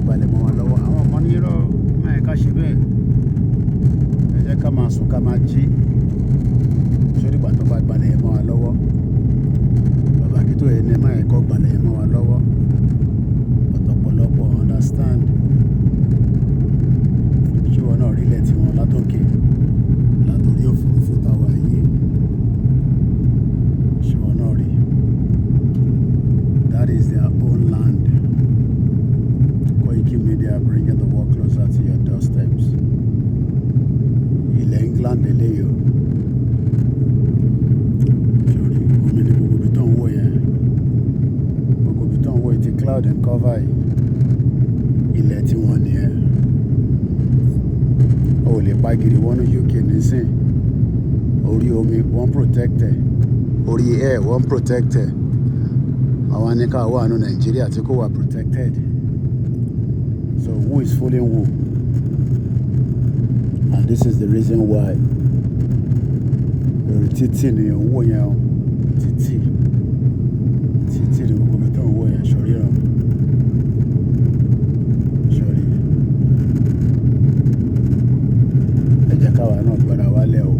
gbalẹ̀ mọ́ wa lọ́wọ́. Àwọn kan ní irọ́ máa ká ṣe bẹ́ẹ̀. Ẹ jẹ́ ká máa sùn ká máa jí. Sórí ìgbà tó bá gbalẹ̀ yẹn mọ́ wa lọ́wọ́. Bàbá kí tó yẹ ní ẹ máa kọ́ gbalẹ̀ yẹn mọ́ wa lọ́wọ́. Ọ̀pọ̀lọpọ̀ understand. Ṣé wọn náà rí ilẹ̀ tí wọn látòkè látòrí òfurufú táwa yìí? Ṣé wọn náà rí? That is their own land. Koiki Media bringing the world closer to your doorsteps. Ilẹ̀ England eléyìí o. Sórí omi ní gbogbo ibi tó ń wò yẹn. Gbogbo ibi tó ń wò yìí ti cloud and cover yìí. Ilẹ̀ tí wọ́n nìyẹn. O lè pa gidi wọnú UK nísìn. Orí omi wọ́n protected. Orí air wọ́n protected. Àwọn ní ká wà ní Nàìjíríà tí kò wà protected. So who is fooling who? And this is the reason why. Orí títì ni òun wò yẹn o. Títì ni gbogbo ibi tó ń wò yẹn sórí ràn. Sórí. Ẹ jẹ́ káwa náà gbọ́dọ̀ wálẹ̀ o.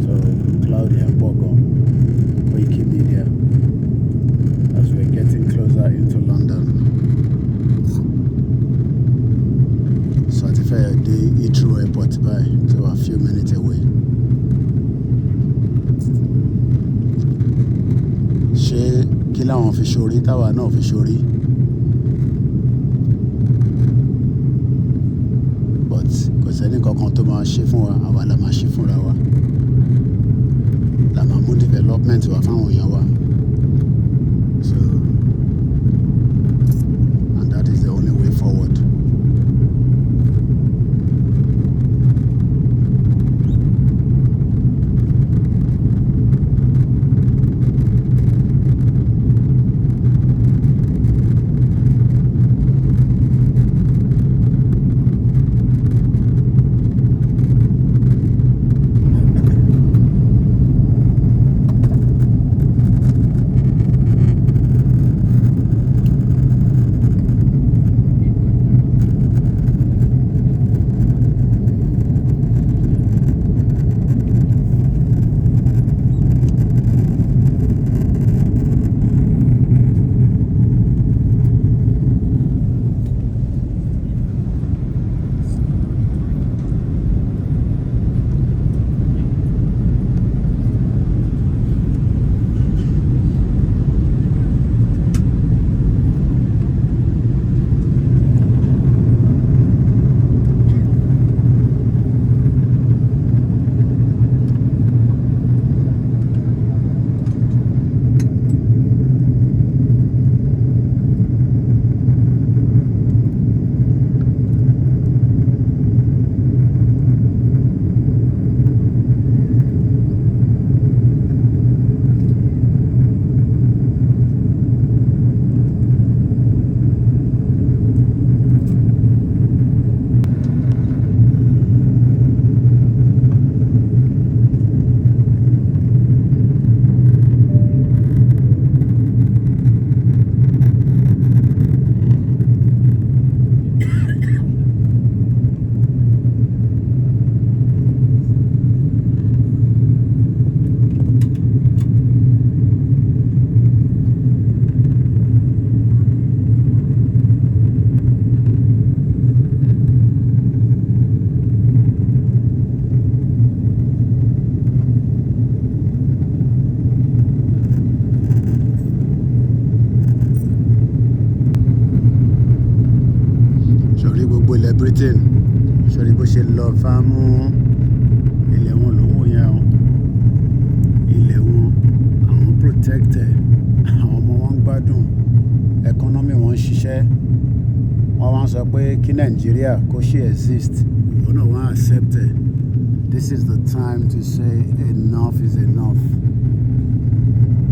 So cloud yẹn pọ̀ gan. Koiki Media as we're getting closer into London. So àti fẹ́ dé Heathrow Airport báyìí, so a few minutes away. Ṣé kí láwọn fi ṣorí táwa náà fi ṣorí? But kò sẹ́ni kankan tó máa ṣe fún wa, àwa la máa ṣe fúnra wa. La máa mú development wá fáwọn èèyàn wa. So and that is the only way forward. Britain sórí bó ṣe lọ fámú ilẹ̀ wọn ló ń wò yẹn o. Ilẹ̀ wọn àwọn protected, àwọn ọmọ wọn ń gbádùn, economy wọn ń ṣiṣẹ́. Wọ́n wá ń sọ pé kí Nàìjíríà kó ṣe exist, ìwọ náà wọ́n accept it. This is the time to say enough is enough.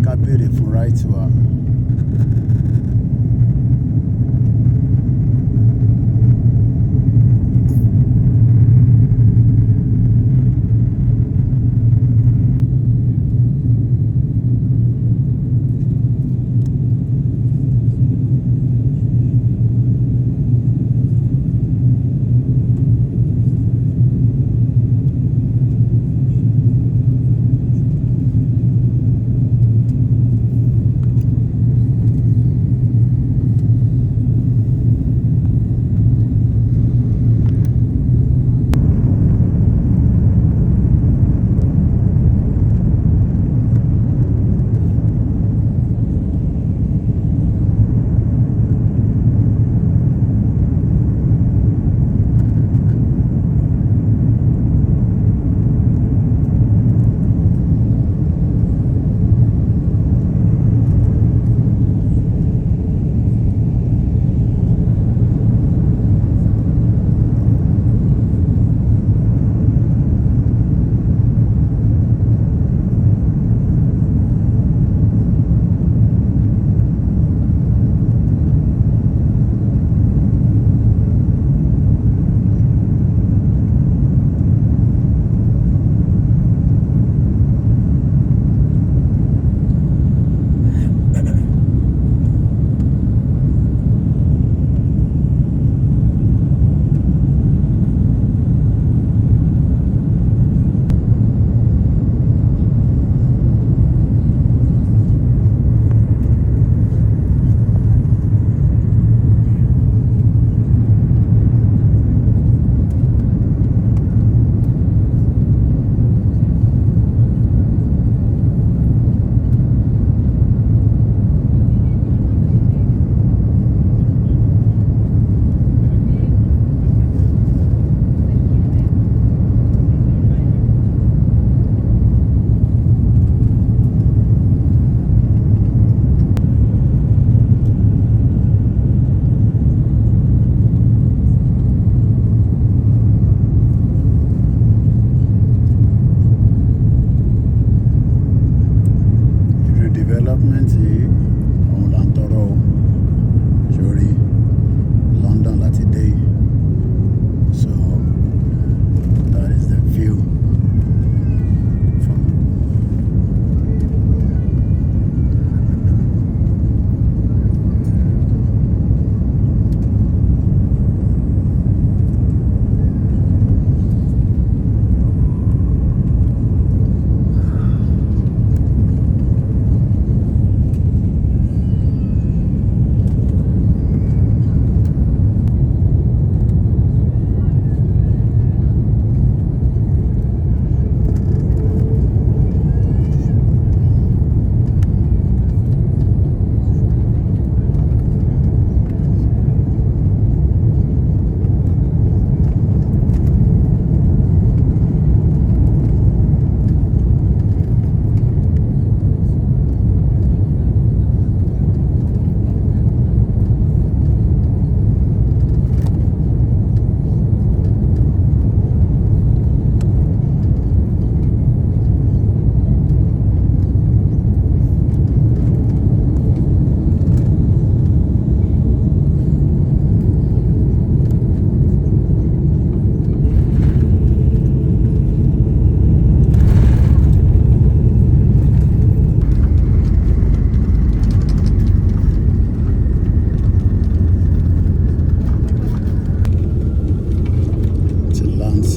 Ká béèrè fún right wa.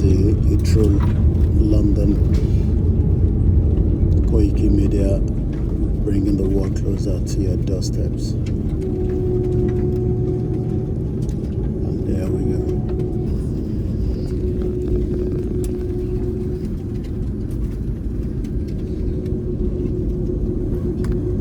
to Heathrow, London. Koiki Media, bringing the world closer to your doorsteps.